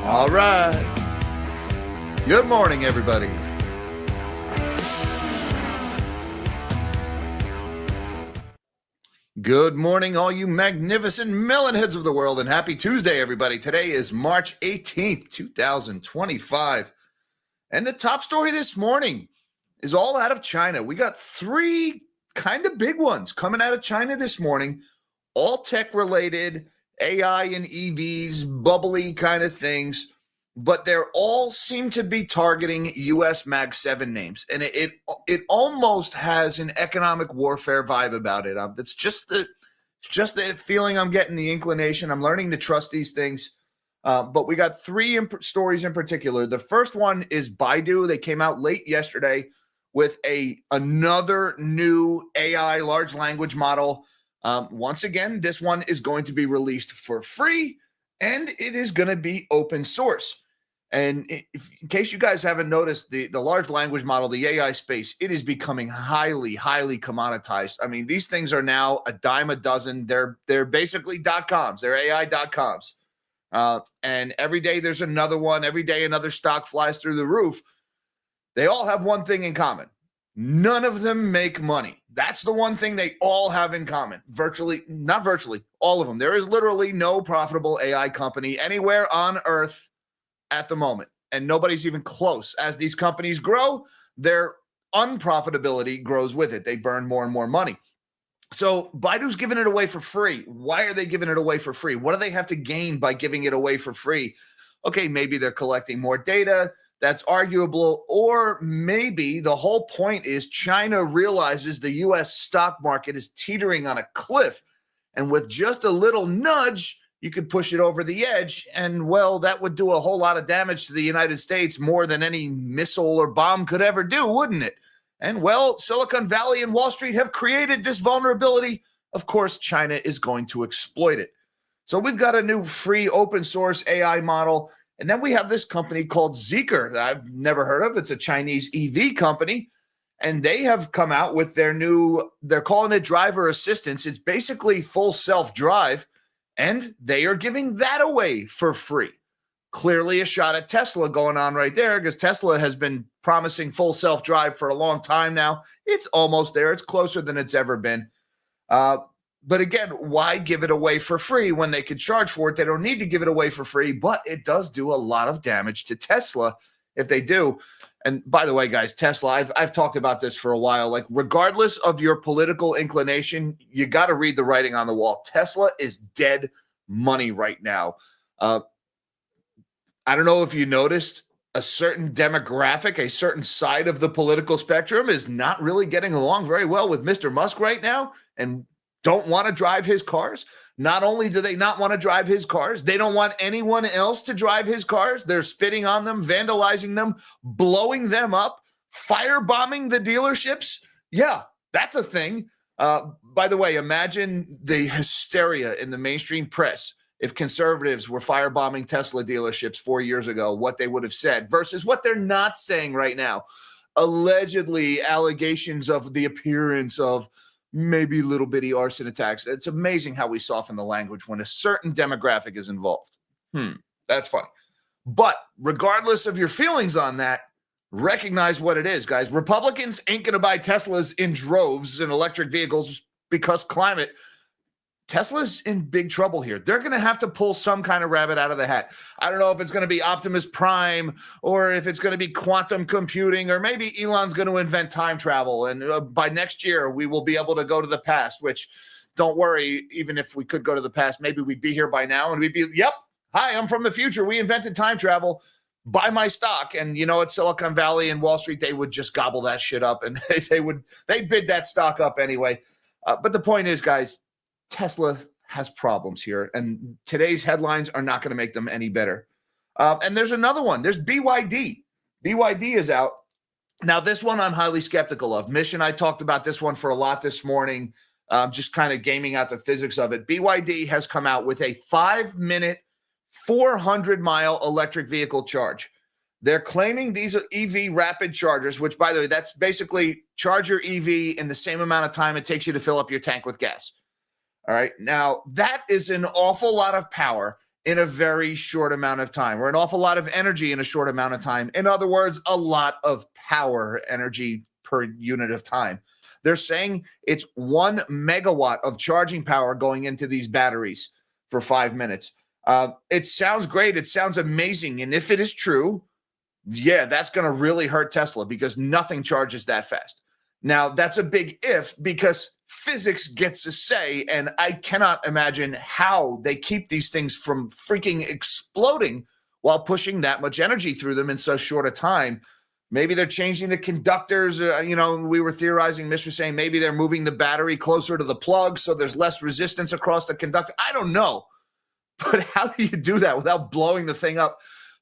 All right. Good morning, everybody. Good morning, all you magnificent melonheads of the world, and happy Tuesday, everybody. Today is March 18th, 2025. And the top story this morning is all out of China. We got three kind of big ones coming out of China this morning, all tech-related, AI and EVs, bubbly kind of things, but they're all seem to be targeting U.S. Mag 7 names, and it almost has an economic warfare vibe about it. It's just the feeling I'm getting, the inclination. I'm learning to trust these things, but we got three stories in particular. The first one is Baidu. They came out late yesterday with another new AI large language model. Once again, this one is going to be released for free, and it is going to be open source. And in case you guys haven't noticed, the large language model, the AI space, it is becoming highly, highly commoditized. I mean, these things are now a dime a dozen. They're basically .coms. They're AI.coms. And every day there's another one. Every day another stock flies through the roof. They all have one thing in common. None of them make money. That's the one thing they all have in common. Not virtually, all of them. There is literally no profitable AI company anywhere on earth at the moment. And nobody's even close. As these companies grow, their unprofitability grows with it. They burn more and more money. So Baidu's giving it away for free. Why are they giving it away for free? What do they have to gain by giving it away for free? Okay, maybe they're collecting more data. That's arguable, or maybe the whole point is China realizes the U.S. stock market is teetering on a cliff, and with just a little nudge, you could push it over the edge, and, well, that would do a whole lot of damage to the United States, more than any missile or bomb could ever do, wouldn't it? And, well, Silicon Valley and Wall Street have created this vulnerability. Of course, China is going to exploit it. So we've got a new free open source AI model. And then we have this company called Zeekr that I've never heard of. It's a Chinese EV company, and they have come out with they're calling it driver assistance. It's basically full self-drive, and they are giving that away for free. Clearly a shot at Tesla going on right there, because Tesla has been promising full self-drive for a long time now. It's almost there. It's closer than it's ever been. But again, why give it away for free when they could charge for it? They don't need to give it away for free, but it does do a lot of damage to Tesla if they do. And by the way, guys, Tesla, I've talked about this for a while. Like, regardless of your political inclination, you got to read the writing on the wall. Tesla is dead money right now. I don't know if you noticed, a certain demographic, a certain side of the political spectrum is not really getting along very well with Mr. Musk right now, and don't want to drive his cars. Not only do they not want to drive his cars, they don't want anyone else to drive his cars. They're spitting on them, vandalizing them, blowing them up, firebombing the dealerships. Yeah, that's a thing. By the way, imagine the hysteria in the mainstream press if conservatives were firebombing Tesla dealerships 4 years ago, what they would have said versus what they're not saying right now. Allegedly, allegations of the appearance of maybe little bitty arson attacks. It's amazing how we soften the language when a certain demographic is involved. That's funny. But regardless of your feelings on that, recognize what it is, guys. Republicans ain't going to buy Teslas in droves and electric vehicles because climate. Tesla's in big trouble here. They're going to have to pull some kind of rabbit out of the hat. I don't know if it's going to be Optimus Prime or if it's going to be quantum computing, or maybe Elon's going to invent time travel. And by next year, we will be able to go to the past, which, don't worry, even if we could go to the past, maybe we'd be here by now and we'd be, yep, hi, I'm from the future. We invented time travel. Buy my stock. And at Silicon Valley and Wall Street, they would just gobble that shit up, and they'd bid that stock up anyway. But the point is, guys, Tesla has problems here, and today's headlines are not going to make them any better. And there's another one. There's BYD. BYD is out. Now, this one I'm highly skeptical of. Mish and I talked about this one for a lot this morning, just kind of gaming out the physics of it. BYD has come out with a 5-minute, 400-mile electric vehicle charge. They're claiming these are EV rapid chargers, which, by the way, that's basically charge your EV in the same amount of time it takes you to fill up your tank with gas. All right. Now, that is an awful lot of power in a very short amount of time, or an awful lot of energy in a short amount of time. In other words, a lot of power, energy per unit of time. They're saying it's 1 megawatt of charging power going into these batteries for 5 minutes. It sounds great. It sounds amazing. And if it is true, yeah, that's going to really hurt Tesla because nothing charges that fast. Now, that's a big if because physics gets a say, and I cannot imagine how they keep these things from freaking exploding while pushing that much energy through them in so short a time. Maybe they're changing the conductors. We were theorizing, Mr. saying maybe they're moving the battery closer to the plug so there's less resistance across the conductor. I don't know. But how do you do that without blowing the thing up?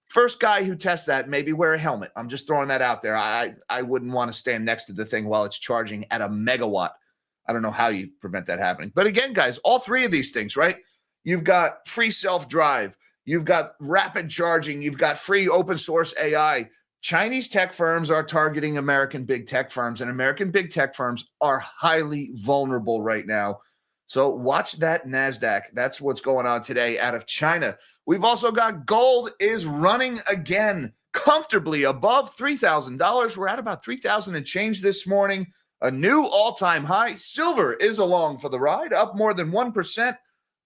First guy who tests that, maybe wear a helmet. I'm just throwing that out there. I wouldn't want to stand next to the thing while it's charging at a megawatt. I don't know how you prevent that happening. But again, guys, all three of these things, right? You've got free self-drive. You've got rapid charging. You've got free open source AI. Chinese tech firms are targeting American big tech firms, and American big tech firms are highly vulnerable right now. So watch that NASDAQ. That's what's going on today out of China. We've also got gold is running again comfortably above $3,000. We're at about 3,000 and change this morning, a new all-time high. Silver is along for the ride, up more than 1%.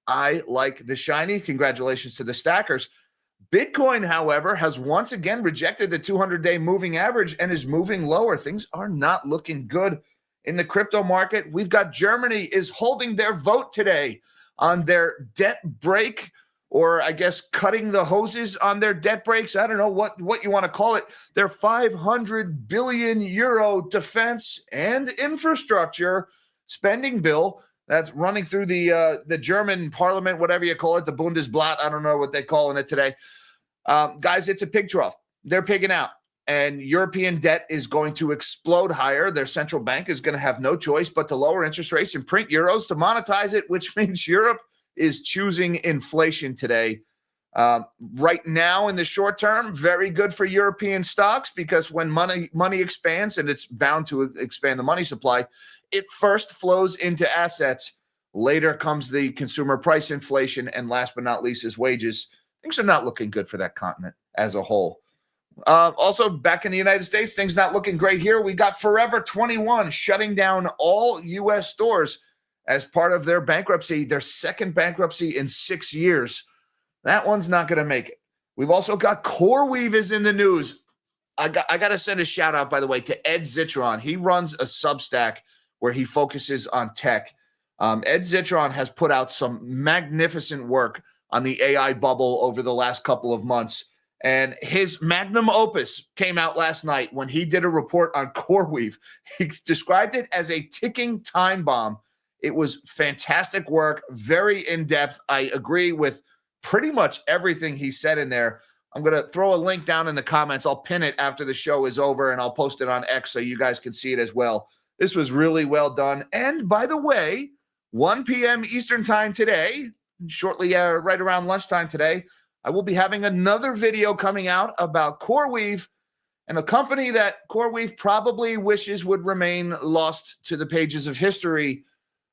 I like the shiny. Congratulations to the stackers. Bitcoin, however, has once again rejected the 200-day moving average and is moving lower. Things are not looking good in the crypto market. We've got Germany is holding their vote today on their debt break, or I guess cutting the hoses on their debt breaks. I don't know what you want to call it. Their 500 billion euro defense and infrastructure spending bill that's running through the German parliament, whatever you call it, the Bundesblatt. I don't know what they're calling it today. Guys, it's a pig trough. They're pigging out. And European debt is going to explode higher. Their central bank is going to have no choice but to lower interest rates and print euros to monetize it, which means Europe is choosing inflation today. Right now, in the short term, very good for European stocks because when money expands, and it's bound to expand the money supply, it first flows into assets. Later comes the consumer price inflation, and last but not least is wages. Things are not looking good for that continent as a whole. Also, back in the United States, things not looking great here. We got Forever 21 shutting down all U.S. stores as part of their bankruptcy, their second bankruptcy in 6 years. That one's not going to make it. We've also got CoreWeave is in the news. I got to send a shout out, by the way, to Ed Zitron. He runs a Substack where he focuses on tech. Ed Zitron has put out some magnificent work on the AI bubble over the last couple of months. And his magnum opus came out last night when he did a report on CoreWeave. He described it as a ticking time bomb. It was fantastic work, very in-depth. I agree with pretty much everything he said in there. I'm going to throw a link down in the comments. I'll pin it after the show is over, and I'll post it on X so you guys can see it as well. This was really well done. And by the way, 1 p.m. Eastern time today, shortly right around lunchtime today, I will be having another video coming out about CoreWeave and a company that CoreWeave probably wishes would remain lost to the pages of history,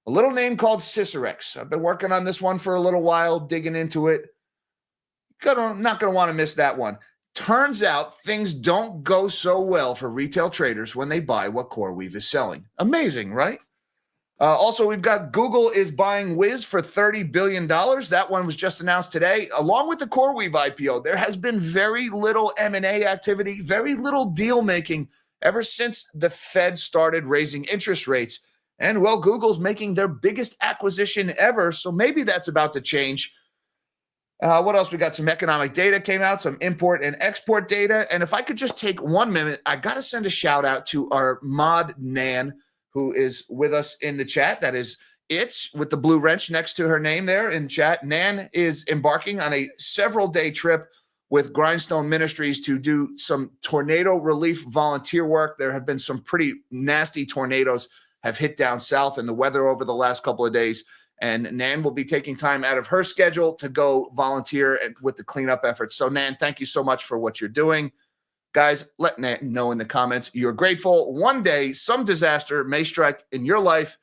a little name called Cicerex. I've been working on this one for a little while, digging into it. Not going to want to miss that one. Turns out things don't go so well for retail traders when they buy what CoreWeave is selling. Amazing, right? Also, we've got Google is buying Wiz for $30 billion. That one was just announced today, along with the CoreWeave IPO. There has been very little M&A activity, very little deal making ever since the Fed started raising interest rates. And, well, Google's making their biggest acquisition ever, so maybe that's about to change. What else? We got some economic data came out, some import and export data. And if I could just take 1 minute, I got to send a shout out to our mod, Nan, who is with us in the chat. That is It's with the blue wrench next to her name there in chat. Nan is embarking on a several-day trip with Grindstone Ministries to do some tornado relief volunteer work. There have been some pretty nasty tornadoes have hit down south in the weather over the last couple of days. And Nan will be taking time out of her schedule to go volunteer with the cleanup efforts. So, Nan, thank you so much for what you're doing. Guys, let Nan know in the comments you're grateful. One day, some disaster may strike in your life,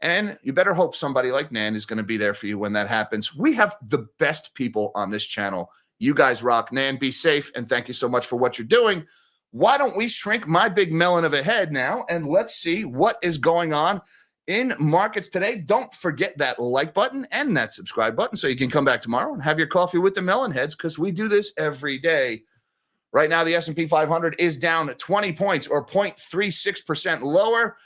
And you better hope somebody like Nan is going to be there for you when that happens. We have the best people on this channel. You guys rock. Nan, be safe, and thank you so much for what you're doing. Why don't we shrink my big melon of a head now, and let's see what is going on in markets today. Don't forget that like button and that subscribe button so you can come back tomorrow and have your coffee with the melon heads, because we do this every day. Right now, the S&P 500 is down 20 points or 0.36% lower.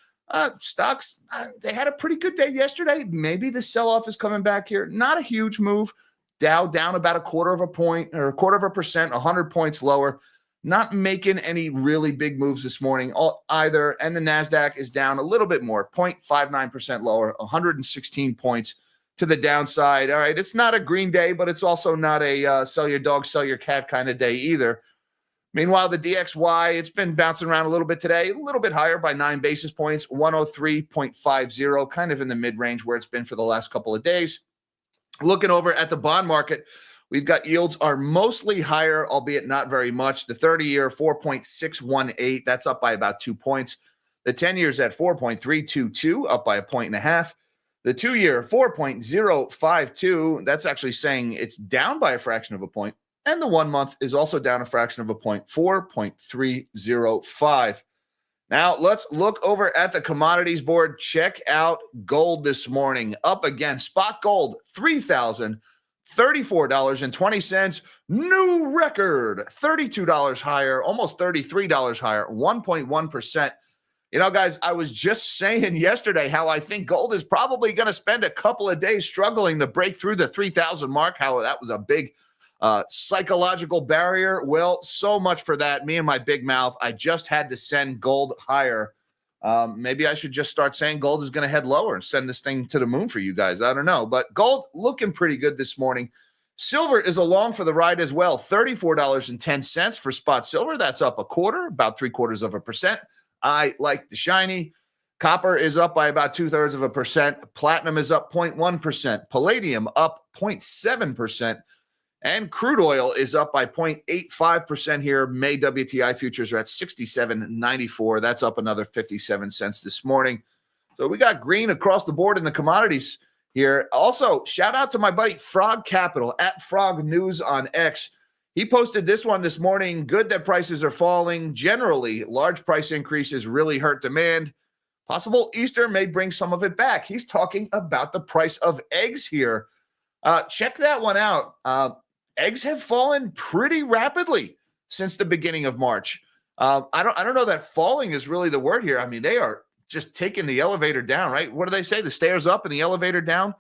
Stocks, they had a pretty good day yesterday. Maybe the sell-off is coming back here. Not a huge move. Dow down about 0.25%, 100 points lower. Not making any really big moves this morning either. And the NASDAQ is down a little bit more, 0.59% lower, 116 points to the downside. All right, it's not a green day, but it's also not a sell your dog, sell your cat kind of day either. Meanwhile, the DXY, it's been bouncing around a little bit today, a little bit higher by 9 basis points, 103.50, kind of in the mid-range where it's been for the last couple of days. Looking over at the bond market, we've got yields are mostly higher, albeit not very much. The 30-year, 4.618, that's up by about 2 points. The 10-year's at 4.322, up by 1.5 points. The 2-year, 4.052, that's actually saying it's down by a fraction of a point. And the 1 month is also down a fraction of a point, 4.305. Now, let's look over at the commodities board. Check out gold this morning. Up again, spot gold, $3,034.20. New record, $32 higher, almost $33 higher, 1.1%. You know, guys, I was just saying yesterday how I think gold is probably going to spend a couple of days struggling to break through the 3,000 mark, how that was a big psychological barrier. Well, so much for that. Me and my big mouth, I just had to send gold higher. Maybe I should just start saying gold is going to head lower and send this thing to the moon for you guys. I don't know, but gold looking pretty good this morning. Silver is along for the ride as well. $34.10 for spot silver. That's up a quarter, about 0.75%. I like the shiny. Copper is up by about 0.2%. Platinum is up 0.1%. Palladium up 0.7%. And crude oil is up by 0.85% here. May WTI futures are at 67.94. That's up another 57 cents this morning. So we got green across the board in the commodities here. Also, shout out to my buddy Frog Capital at Frog News on X. He posted this one this morning. Good that prices are falling. Generally, large price increases really hurt demand. Possible Easter may bring some of it back. He's talking about the price of eggs here. Check that one out. Eggs have fallen pretty rapidly since the beginning of March. I don't know that falling is really the word here. I mean, they are just taking the elevator down, right? What do they say? The stairs up and the elevator down.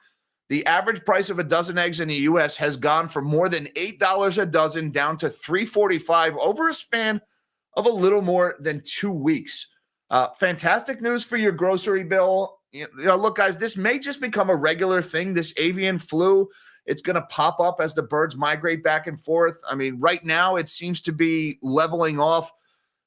The average price of a dozen eggs in the U.S. has gone from more than $8 a dozen down to $3.45 over a span of a little more than 2 weeks. Fantastic news for your grocery bill. You know, look, guys, this may just become a regular thing, this avian flu. It's going to pop up as the birds migrate back and forth. I mean, right now it seems to be leveling off.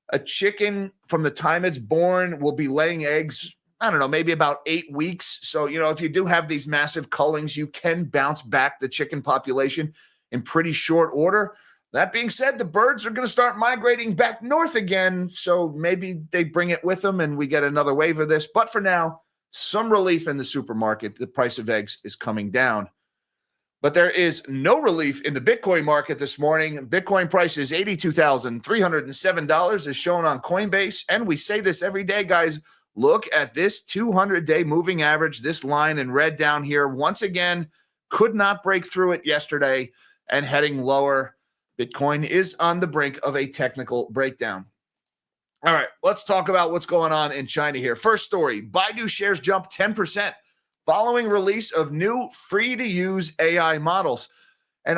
A chicken from the time it's born will be laying eggs, I don't know, maybe about 8 weeks. So, you know, if you do have these massive cullings, you can bounce back the chicken population in pretty short order. That being said, the birds are going to start migrating back north again. So maybe they bring it with them and we get another wave of this. But for now, some relief in the supermarket. The price of eggs is coming down. But there is no relief in the Bitcoin market this morning. Bitcoin price is $82,307 as shown on Coinbase. And we say this every day, guys. Look at this 200-day moving average, this line in red down here. Once again, could not break through it yesterday and heading lower. Bitcoin is on the brink of a technical breakdown. All right, let's talk about what's going on in China here. First story, Baidu shares jump 10%. Following release of new free-to-use AI models. And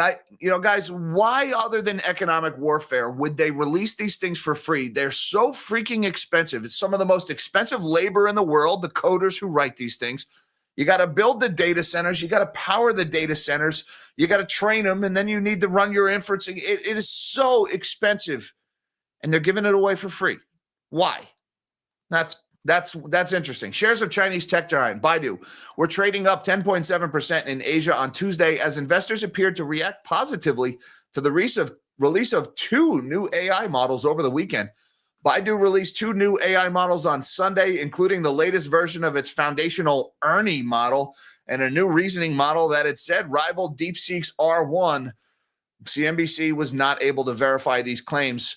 guys, why other than economic warfare would they release these things for free? They're so freaking expensive. It's some of the most expensive labor in the world, the coders who write these things. You got to build the data centers. You got to power the data centers. You got to train them, and then you need to run your inferencing. It is so expensive, and they're giving it away for free. Why? That's interesting. Shares of Chinese tech giant Baidu were trading up 10.7% in Asia on Tuesday as investors appeared to react positively to the release of two new AI models over the weekend. Baidu released 2 new AI models on Sunday, including the latest version of its foundational Ernie model and a new reasoning model that it said rivaled DeepSeek's R1. CNBC was not able to verify these claims.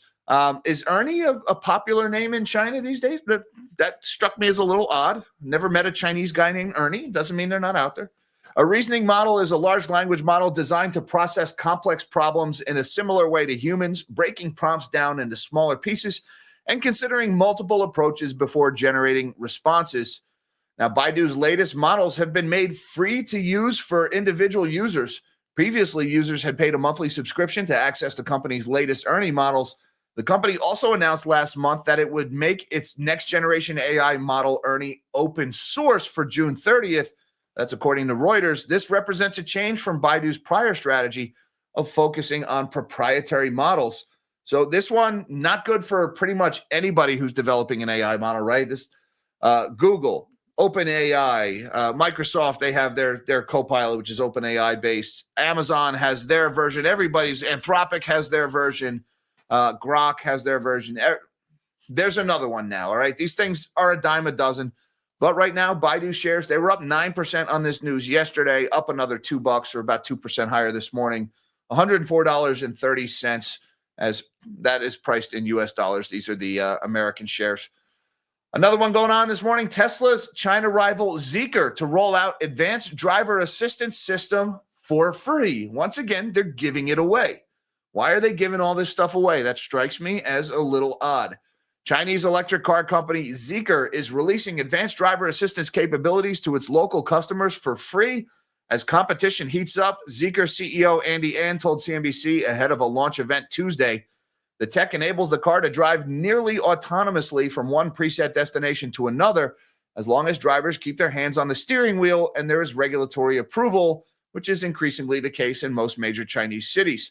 Is Ernie a popular name in China these days? But that struck me as a little odd. Never met a Chinese guy named Ernie. Doesn't mean they're not out there. A reasoning model is a large language model designed to process complex problems in a similar way to humans, breaking prompts down into smaller pieces and considering multiple approaches before generating responses. Now, Baidu's latest models have been made free to use for individual users. Previously, users had paid a monthly subscription to access the company's latest Ernie models. The company also announced last month that it would make its next generation AI model Ernie open source for June 30th. That's according to Reuters. This represents a change from Baidu's prior strategy of focusing on proprietary models. So this one, not good for pretty much anybody who's developing an AI model, right? This Google, OpenAI, Microsoft, they have their Copilot, which is OpenAI based. Amazon has their version. Anthropic has their version. Grok has their version. There's another one now, all right? These things are a dime a dozen. But right now, Baidu shares, they were up 9% on this news yesterday, up another $2 or about 2% higher this morning, $104.30, as that is priced in US dollars. These are the American shares. Another one going on this morning, Tesla's China rival Zeekr to roll out advanced driver assistance system for free. Once again, they're giving it away. Why are they giving all this stuff away? That strikes me as a little odd. Chinese electric car company Zeekr is releasing advanced driver assistance capabilities to its local customers for free. As competition heats up, Zeekr CEO Andy An told CNBC ahead of a launch event Tuesday, the tech enables the car to drive nearly autonomously from one preset destination to another, as long as drivers keep their hands on the steering wheel and there is regulatory approval, which is increasingly the case in most major Chinese cities.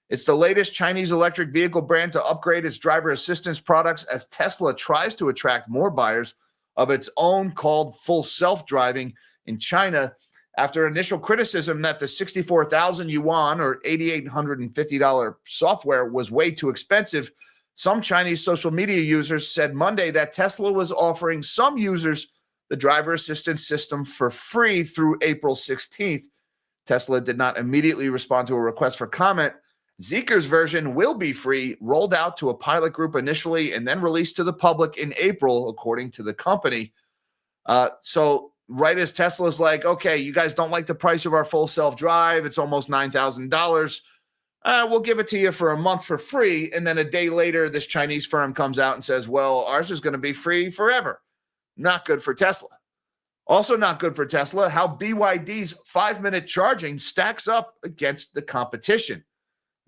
It's the latest Chinese electric vehicle brand to upgrade its driver assistance products as Tesla tries to attract more buyers of its own called full self-driving in China after initial criticism that the 64,000 yuan or $8,850 software was way too expensive. Some Chinese social media users said Monday that Tesla was offering some users the driver assistance system for free through April 16th. Tesla did not immediately respond to a request for comment. Zeekr's version will be free, rolled out to a pilot group initially, and then released to the public in April, according to the company. So right as Tesla's like, okay, you guys don't like the price of our full self-drive, it's almost $9,000. We'll give it to you for a month for free. And then a day later, this Chinese firm comes out and says, well, ours is going to be free forever. Not good for Tesla. Also not good for Tesla, how BYD's 5-minute charging stacks up against the competition.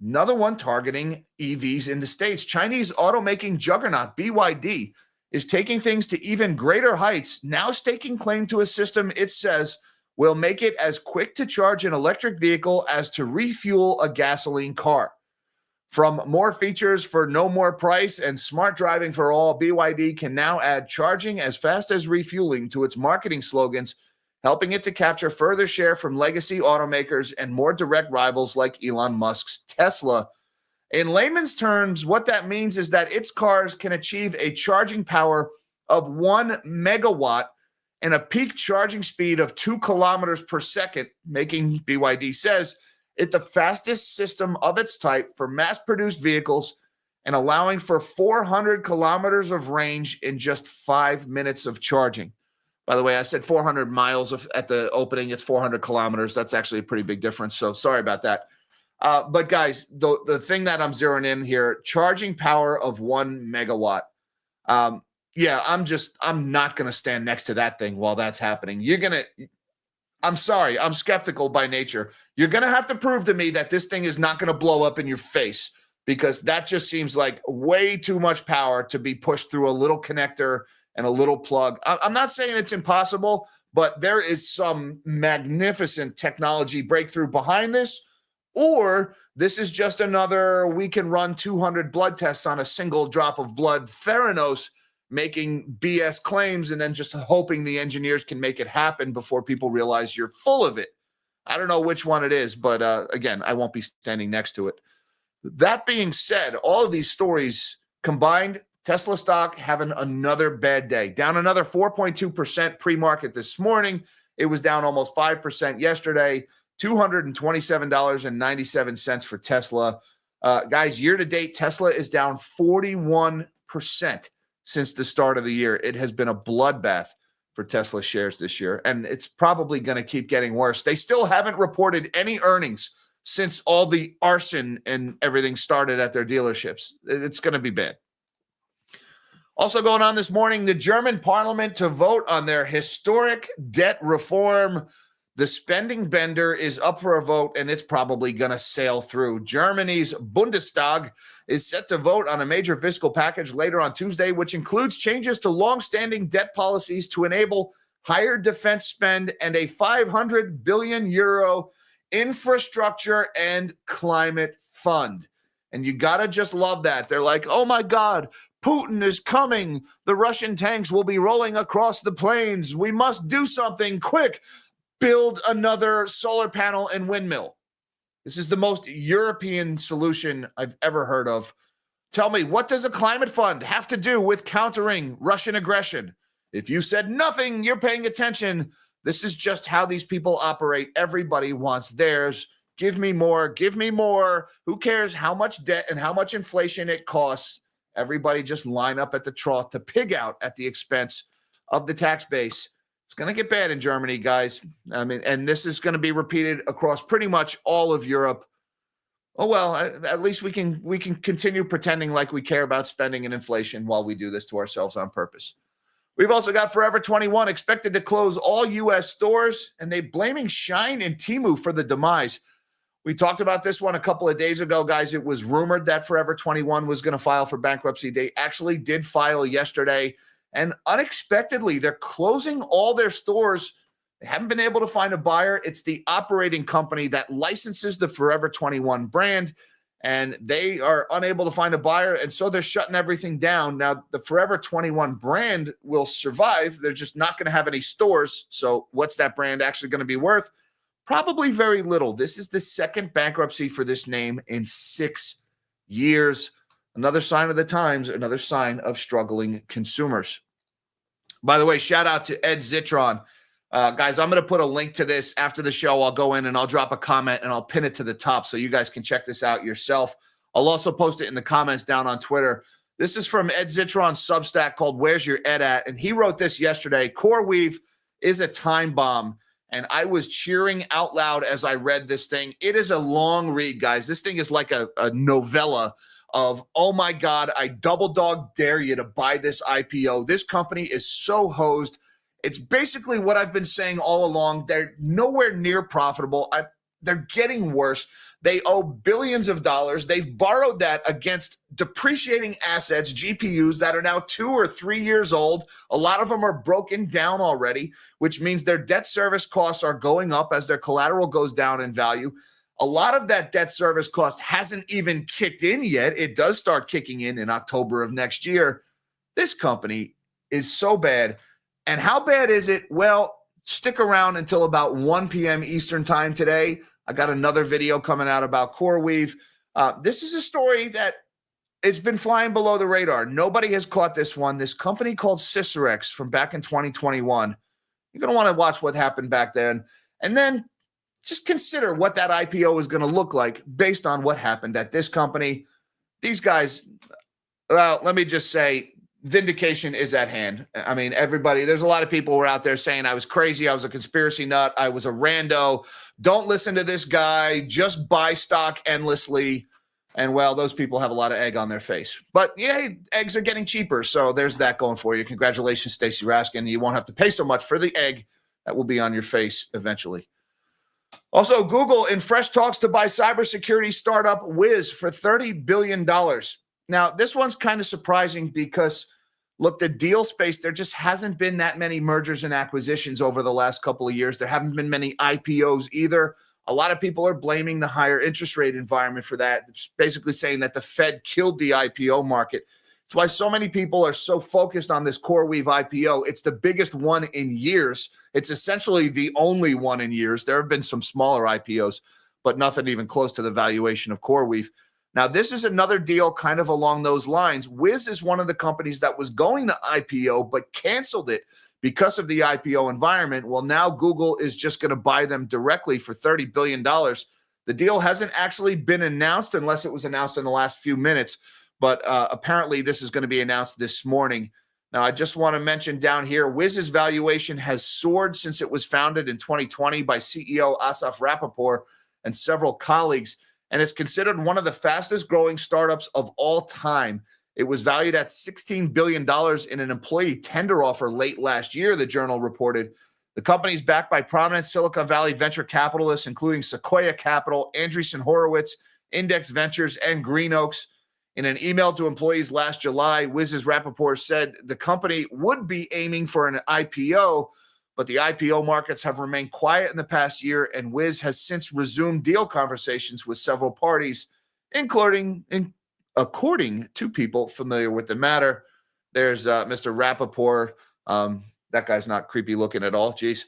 Another one targeting EVs in the States. Chinese automaking juggernaut BYD is taking things to even greater heights, now staking claim to a system it says will make it as quick to charge an electric vehicle as to refuel a gasoline car. From more features for no more price and smart driving for all, BYD can now add charging as fast as refueling to its marketing slogans, helping it to capture further share from legacy automakers and more direct rivals like Elon Musk's Tesla. In layman's terms, what that means is that its cars can achieve a charging power of 1 megawatt and a peak charging speed of 2 kilometers per second, making, BYD says, it the fastest system of its type for mass-produced vehicles and allowing for 400 kilometers of range in just 5 minutes of charging. By the way, I said 400 miles at the opening. It's 400 kilometers. That's actually a pretty big difference. So sorry about that. But guys, the thing that I'm zeroing in here, charging power of 1 megawatt. Yeah, I'm not going to stand next to that thing while that's happening. I'm sorry, I'm skeptical by nature. You're going to have to prove to me that this thing is not going to blow up in your face, because that just seems like way too much power to be pushed through a little connector and a little plug. I'm not saying it's impossible, but there is some magnificent technology breakthrough behind this, or this is just another, we can run 200 blood tests on a single drop of blood Theranos, making BS claims and then just hoping the engineers can make it happen before people realize you're full of it. I don't know which one it is, but again, I won't be standing next to it. That being said, all of these stories combined Tesla stock having another bad day, down another 4.2% pre-market this morning. It was down almost 5% yesterday, $227.97 for Tesla. Guys, year to date, Tesla is down 41% since the start of the year. It has been a bloodbath for Tesla shares this year, and it's probably going to keep getting worse. They still haven't reported any earnings since all the arson and everything started at their dealerships. It's going to be bad. Also going on this morning, the German parliament to vote on their historic debt reform. The spending bender is up for a vote, and it's probably going to sail through. Germany's Bundestag is set to vote on a major fiscal package later on Tuesday, which includes changes to longstanding debt policies to enable higher defense spend and a 500 billion euro infrastructure and climate fund. And you got to just love that. They're like, oh my God, Putin is coming. The Russian tanks will be rolling across the plains. We must do something quick. Build another solar panel and windmill. This is the most European solution I've ever heard of. Tell me, what does a climate fund have to do with countering Russian aggression? If you said nothing, you're paying attention. This is just how these people operate. Everybody wants theirs. Give me more. Give me more. Who cares how much debt and how much inflation it costs? Everybody just line up at the trough to pig out at the expense of the tax base. It's going to get bad in Germany, guys. I mean, and this is going to be repeated across pretty much all of Europe. Oh, well, at least we can continue pretending like we care about spending and inflation while we do this to ourselves on purpose. We've also got Forever 21 expected to close all U.S. stores, and they blaming Shein and Temu for the demise. We talked about this one a couple of days ago, guys. It was rumored that Forever 21 was going to file for bankruptcy. They actually did file yesterday. And unexpectedly, they're closing all their stores. They haven't been able to find a buyer. It's the operating company that licenses the Forever 21 brand, and they are unable to find a buyer, and so they're shutting everything down. Now, the Forever 21 brand will survive. They're just not going to have any stores. So what's that brand actually going to be worth? Probably very little. This is the second bankruptcy for this name in 6 years. Another sign of the times, another sign of struggling consumers. By the way, shout out to Ed Zitron. Guys, I'm going to put a link to this after the show. I'll go in and I'll drop a comment and I'll pin it to the top so you guys can check this out yourself. I'll also post it in the comments down on Twitter. This is from Ed Zitron's Substack called Where's Your Ed At? And he wrote this yesterday. CoreWeave is a time bomb. And I was cheering out loud as I read this thing. It is a long read, guys. This thing is like a novella of, oh my God, I double dog dare you to buy this IPO. This company is so hosed. It's basically what I've been saying all along. They're nowhere near profitable. They're getting worse. They owe billions of dollars. They've borrowed that against depreciating assets, GPUs that are now 2 or 3 years old. A lot of them are broken down already, which means their debt service costs are going up as their collateral goes down in value. A lot of that debt service cost hasn't even kicked in yet. It does start kicking in October of next year. This company is so bad. And how bad is it? Well, stick around until about 1 p.m. Eastern time today. I got another video coming out about CoreWeave. This is a story that it's been flying below the radar. Nobody has caught this one. This company called Cicerex from back in 2021. You're going to want to watch what happened back then. And then just consider what that IPO is going to look like based on what happened at this company. These guys, well, let me just say, vindication is at hand. I mean, everybody, there's a lot of people who are out there saying I was crazy, I was a conspiracy nut, I was a rando. Don't listen to this guy, just buy stock endlessly. And well, those people have a lot of egg on their face. But yeah, eggs are getting cheaper. So there's that going for you. Congratulations, Stacey Raskin. You won't have to pay so much for the egg that will be on your face eventually. Also, Google in fresh talks to buy cybersecurity startup Wiz for $30 billion. Now, this one's kind of surprising because, look, the deal space, there just hasn't been that many mergers and acquisitions over the last couple of years. There haven't been many IPOs either. A lot of people are blaming the higher interest rate environment for that. It's basically saying that the Fed killed the IPO market. It's why so many people are so focused on this CoreWeave IPO. It's the biggest one in years. It's essentially the only one in years. There have been some smaller IPOs, but nothing even close to the valuation of CoreWeave. Now, this is another deal kind of along those lines. Wiz is one of the companies that was going to IPO but canceled it because of the IPO environment. Well, now Google is just going to buy them directly for $30 billion. The deal hasn't actually been announced unless it was announced in the last few minutes, but apparently this is going to be announced this morning. Now, I just want to mention down here, Wiz's valuation has soared since it was founded in 2020 by CEO Asaf Rappaport and several colleagues, and it's considered one of the fastest growing startups of all time. It was valued at $16 billion in an employee tender offer late last year, the Journal reported. The company is backed by prominent Silicon Valley venture capitalists, including Sequoia Capital, Andreessen Horowitz, Index Ventures, and Green Oaks. In an email to employees last July, Wiz's Rappaport said the company would be aiming for an IPO, but the IPO markets have remained quiet in the past year, and Wiz has since resumed deal conversations with several parties, including, according to people familiar with the matter. There's Mr. Rappaport. That guy's not creepy looking at all. Geez.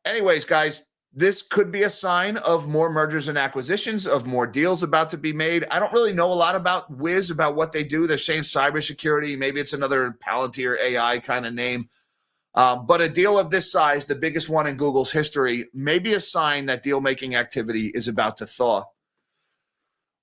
Anyways, guys, this could be a sign of more mergers and acquisitions, of more deals about to be made. I don't really know a lot about Wiz, about what they do. They're saying cybersecurity. Maybe it's another Palantir AI kind of name. But a deal of this size, the biggest one in Google's history, may be a sign that deal-making activity is about to thaw.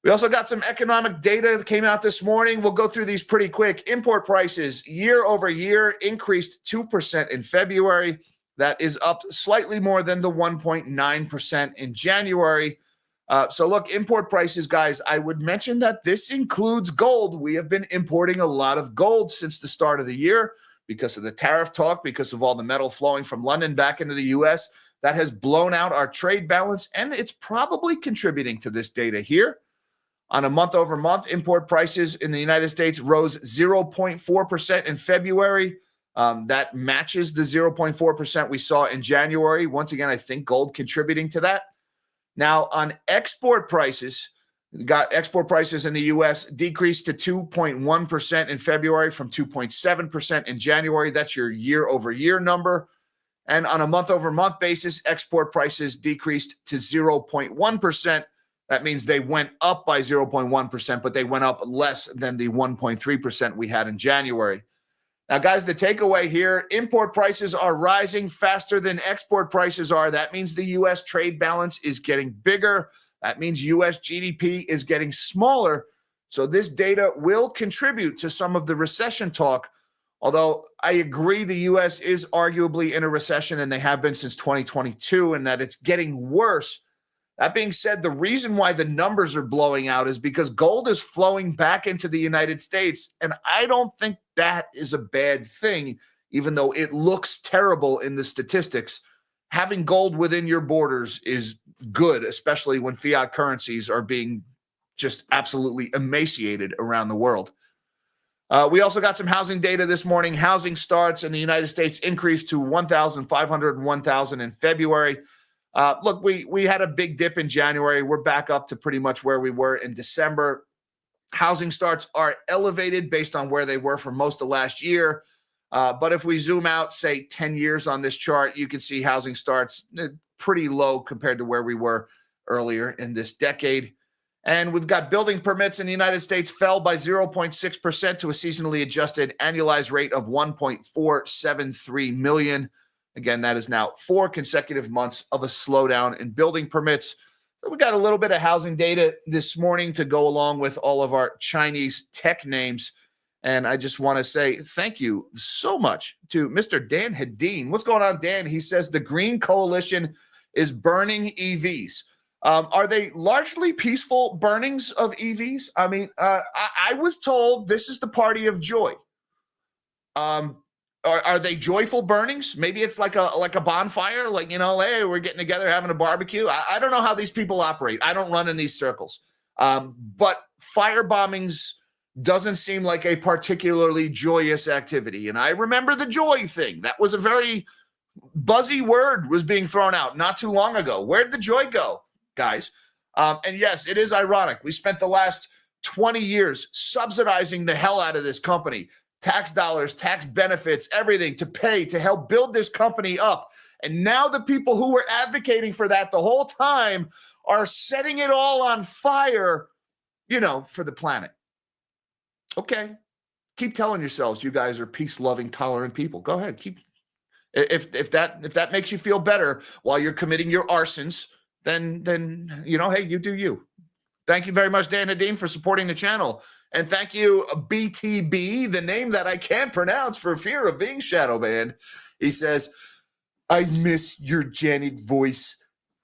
We also got some economic data that came out this morning. We'll go through these pretty quick. Import prices year over year increased 2% in February. That is up slightly more than the 1.9% in January. So look, import prices, guys, I would mention that this includes gold. We have been importing a lot of gold since the start of the year because of the tariff talk, because of all the metal flowing from London back into the U.S. That has blown out our trade balance, and it's probably contributing to this data here. On a month-over-month, import prices in the United States rose 0.4% in February. That matches the 0.4% we saw in January. Once again, I think gold contributing to that. Now, on export prices, export prices in the U.S. decreased to 2.1% in February from 2.7% in January. That's your year-over-year number. And on a month-over-month basis, export prices decreased to 0.1%. That means they went up by 0.1%, but they went up less than the 1.3% we had in January. Now, guys, the takeaway here, import prices are rising faster than export prices are. That means the U.S. trade balance is getting bigger. That means U.S. GDP is getting smaller. So this data will contribute to some of the recession talk, although I agree the U.S. is arguably in a recession, and they have been since 2022, and that it's getting worse. That being said, the reason why the numbers are blowing out is because gold is flowing back into the United States, and I don't think that is a bad thing, even though it looks terrible in the statistics. Having gold within your borders is good, especially when fiat currencies are being just absolutely emaciated around the world. We also got some housing data this morning. Housing starts in the United States increased to 1,500 and 1,000 in February. Look, we had a big dip in January. We're back up to pretty much where we were in December. Housing starts are elevated based on where they were for most of last year. But if we zoom out, say 10 years on this chart, you can see housing starts pretty low compared to where we were earlier in this decade. And we've got building permits in the United States fell by 0.6% to a seasonally adjusted annualized rate of 1.473 million. Again, that is now 4 consecutive months of a slowdown in building permits. So we got a little bit of housing data this morning to go along with all of our Chinese tech names. And I just want to say thank you so much to Mr. Dan Hedin. What's going on, Dan? He says the Green Coalition is burning EVs. Are they largely peaceful burnings of EVs? I mean, I was told this is the party of joy. Are they joyful burnings? Maybe it's like a bonfire, like, you know, hey, we're getting together, having a barbecue. I don't know how these people operate. I don't run in these circles. But fire bombings doesn't seem like a particularly joyous activity. And I remember the joy thing. That was a very buzzy word was being thrown out not too long ago. Where'd the joy go, guys? And yes, it is ironic. We spent the last 20 years subsidizing the hell out of this company. Tax dollars, tax benefits, everything to pay to help build this company up. And now the people who were advocating for that the whole time are setting it all on fire for the planet. Okay. Keep telling yourselves you guys are peace-loving, tolerant people. Go ahead. If that makes you feel better while you're committing your arsons, then hey, you do you. Thank you very much, Dan Hadeen, for supporting the channel. And thank you, BTB, the name that I can't pronounce for fear of being shadow banned. He says, I miss your Janet voice.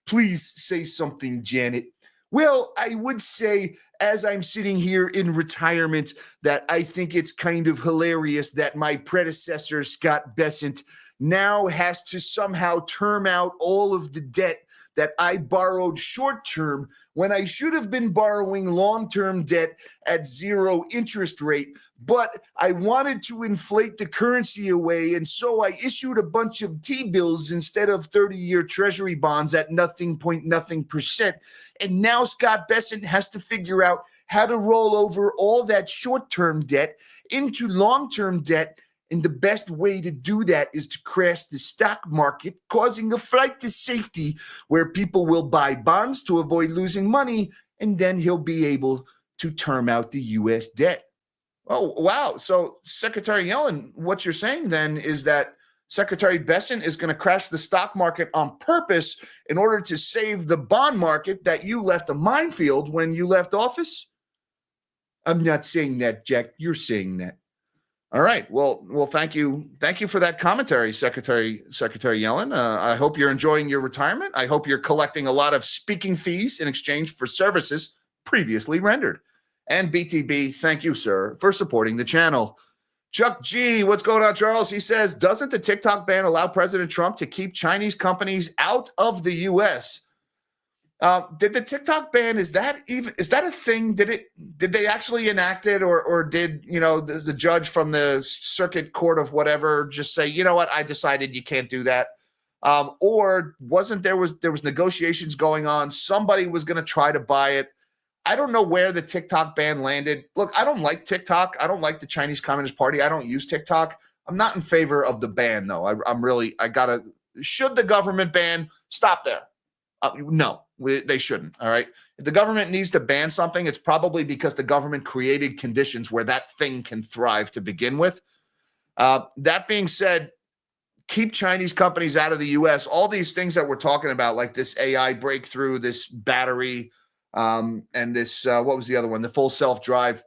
Please say something, Janet. Well, I would say, as I'm sitting here in retirement, that I think it's kind of hilarious that my predecessor, Scott Bessent, now has to somehow term out all of the debt that I borrowed short-term when I should have been borrowing long-term debt at zero interest rate. But I wanted to inflate the currency away, and so I issued a bunch of T-bills instead of 30-year Treasury bonds at nothing percent. And now Scott Bessent has to figure out how to roll over all that short-term debt into long-term debt. And the best way to do that is to crash the stock market, causing a flight to safety where people will buy bonds to avoid losing money, and then he'll be able to term out the U.S. debt. Oh, wow. So, Secretary Yellen, what you're saying then is that Secretary Bessent is going to crash the stock market on purpose in order to save the bond market that you left a minefield when you left office? I'm not saying that, Jack. You're saying that. All right. Well, thank you. Thank you for that commentary, Secretary Yellen. I hope you're enjoying your retirement. I hope you're collecting a lot of speaking fees in exchange for services previously rendered. And BTB, thank you, sir, for supporting the channel. Chuck G, what's going on, Charles? He says, doesn't the TikTok ban allow President Trump to keep Chinese companies out of the U.S.? Did the TikTok ban, is that a thing? Did they actually enact it, or did, the judge from the circuit court of whatever just say, you know what, I decided you can't do that? Or there was negotiations going on. Somebody was going to try to buy it. I don't know where the TikTok ban landed. Look, I don't like TikTok. I don't like the Chinese Communist Party. I don't use TikTok. I'm not in favor of the ban, though. Should the government ban? Stop there. No, they shouldn't. All right. If the government needs to ban something, it's probably because the government created conditions where that thing can thrive to begin with. That being said, keep Chinese companies out of the U.S. All these things that we're talking about, like this AI breakthrough, this battery, and this, what was the other one? The full self-drive.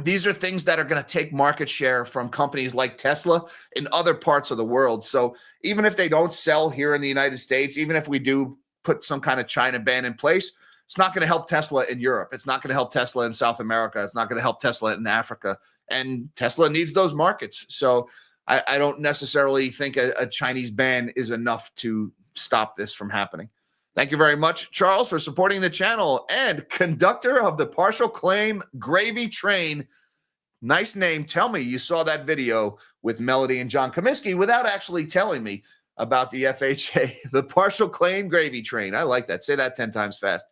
These are things that are going to take market share from companies like Tesla in other parts of the world. So even if they don't sell here in the United States, even if we do put some kind of China ban in place, it's not going to help Tesla in Europe. It's not going to help Tesla in South America. It's not going to help Tesla in Africa. And Tesla needs those markets. So I don't necessarily think a Chinese ban is enough to stop this from happening. Thank you very much, Charles, for supporting the channel. And conductor of the partial claim gravy train. Nice name. Tell me you saw that video with Melody and John Comiskey without actually telling me about the FHA, the partial claim gravy train. I like that. Say that 10 times fast.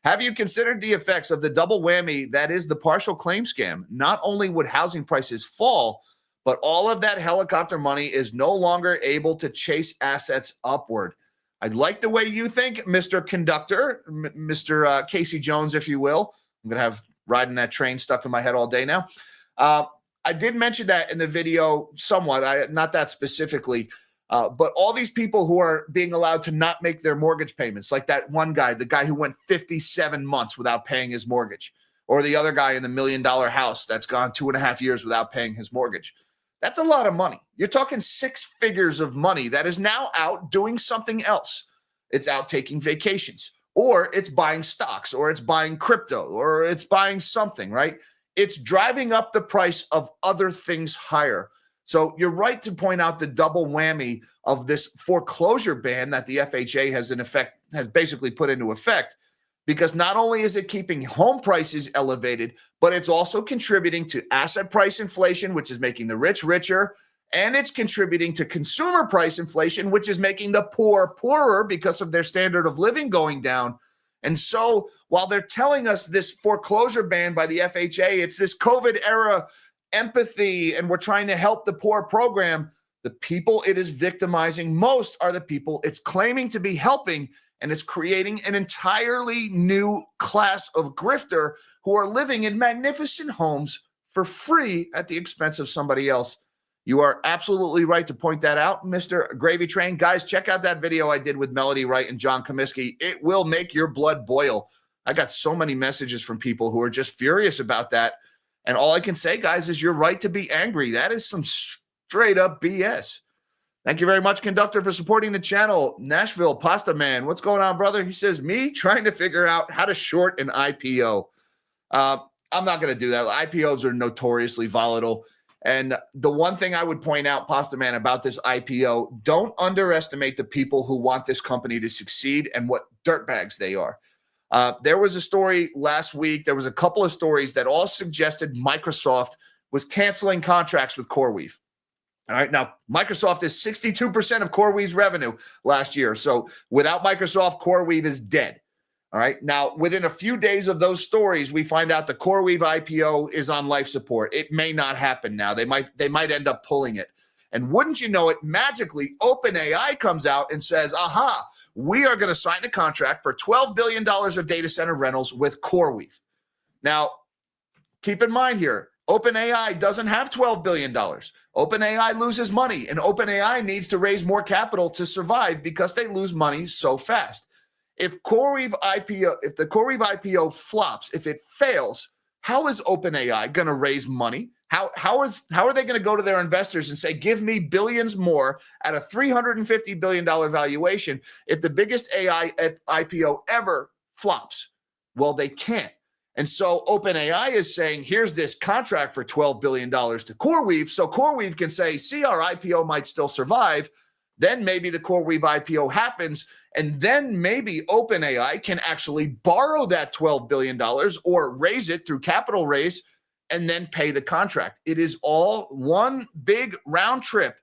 Have you considered the effects of the double whammy that is the partial claim scam? Not only would housing prices fall, but all of that helicopter money is no longer able to chase assets upward. I like the way you think, Mr. Conductor, Mr. Casey Jones, if you will. I'm going to have riding that train stuck in my head all day now. I did mention that in the video somewhat, not that specifically. But all these people who are being allowed to not make their mortgage payments, like that one guy, the guy who went 57 months without paying his mortgage, or the other guy in the $1 million house that's gone 2.5 years without paying his mortgage. That's a lot of money. You're talking 6 figures of money that is now out doing something else. It's out taking vacations, or it's buying stocks, or it's buying crypto, or it's buying something, right? It's driving up the price of other things higher. So you're right to point out the double whammy of this foreclosure ban that the FHA has basically put into effect, because not only is it keeping home prices elevated, but it's also contributing to asset price inflation, which is making the rich richer, and it's contributing to consumer price inflation, which is making the poor poorer because of their standard of living going down. And so while they're telling us this foreclosure ban by the FHA, it's this COVID era empathy, and we're trying to help the poor program, the people it is victimizing most are the people it's claiming to be helping. and it's creating an entirely new class of grifter who are living in magnificent homes for free at the expense of somebody else. You are absolutely right to point that out, Mr. Gravy Train. Guys, check out that video I did with Melody Wright and John Comiskey. It will make your blood boil. I got so many messages from people who are just furious about that. And all I can say, guys, is you're right to be angry. That is some straight up BS. Thank you very much, Conductor, for supporting the channel. Nashville Pasta Man, what's going on, brother? He says, me trying to figure out how to short an IPO. I'm not going to do that. IPOs are notoriously volatile. And the one thing I would point out, Pasta Man, about this IPO, don't underestimate the people who want this company to succeed and what dirtbags they are. There was a story last week. There was a couple of stories that all suggested Microsoft was canceling contracts with CoreWeave. All right. Now, Microsoft is 62% of CoreWeave's revenue last year. So without Microsoft, CoreWeave is dead. All right. Now, within a few days of those stories, we find out the CoreWeave IPO is on life support. It may not happen now. They might end up pulling it. And wouldn't you know it, magically, OpenAI comes out and says, aha, we are going to sign a contract for $12 billion of data center rentals with CoreWeave. Now, keep in mind here, OpenAI doesn't have $12 billion. OpenAI loses money, and OpenAI needs to raise more capital to survive because they lose money so fast. If the CoreWeave IPO flops, if it fails, how is OpenAI going to raise money? How are they going to go to their investors and say, give me billions more at a $350 billion valuation if the biggest AI IPO ever flops? Well, they can't. And so OpenAI is saying, here's this contract for $12 billion to CoreWeave. So CoreWeave can say, see, our IPO might still survive. Then maybe the CoreWeave IPO happens. And then maybe OpenAI can actually borrow that $12 billion or raise it through capital raise and then pay the contract. It is all one big round trip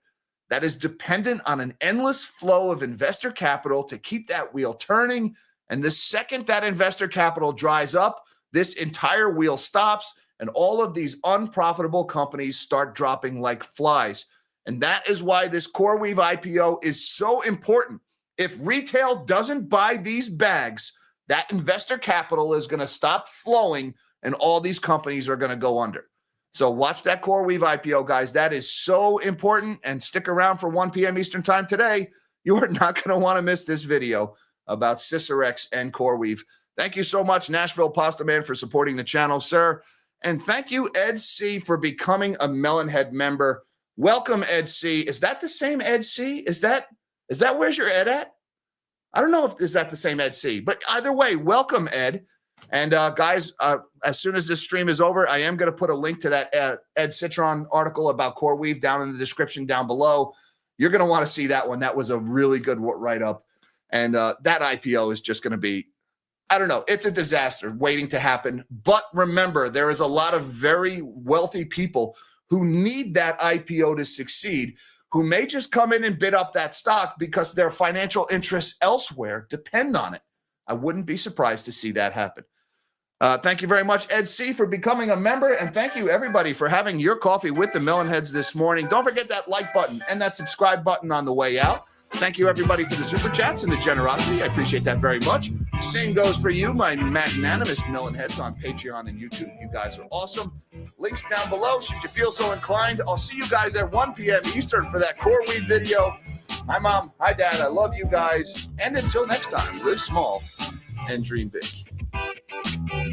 that is dependent on an endless flow of investor capital to keep that wheel turning. And the second that investor capital dries up, this entire wheel stops and all of these unprofitable companies start dropping like flies. And that is why this CoreWeave IPO is so important. If retail doesn't buy these bags, that investor capital is going to stop flowing and all these companies are going to go under. So watch that CoreWeave IPO, guys. That is so important. And stick around for 1 p.m. Eastern time today. You are not going to want to miss this video about Sycorex and CoreWeave. Thank you so much, Nashville Pasta Man, for supporting the channel, sir. And thank you, Ed C., for becoming a Melonhead member. Welcome, Ed C. Is that the same Ed C? Is that where's your Ed at? I don't know if is that the same Ed C. But either way, welcome, Ed. And guys, as soon as this stream is over, I am going to put a link to that Ed Citron article about CoreWeave down in the description down below. You're going to want to see that one. That was a really good write-up. And that IPO is just going to be, I don't know, it's a disaster waiting to happen. But remember, there is a lot of very wealthy people who need that IPO to succeed, who may just come in and bid up that stock because their financial interests elsewhere depend on it. I wouldn't be surprised to see that happen. Thank you very much, Ed C., for becoming a member. And thank you, everybody, for having your coffee with the Melonheads this morning. Don't forget that like button and that subscribe button on the way out. Thank you, everybody, for the super chats and the generosity. I appreciate that very much. Same goes for you, my magnanimous Melonheads on Patreon and YouTube. You guys are awesome. Links down below, should you feel so inclined. I'll see you guys at 1 p.m. Eastern for that CoreWeave video. Hi, Mom. Hi, Dad. I love you guys. And until next time, live small and dream big.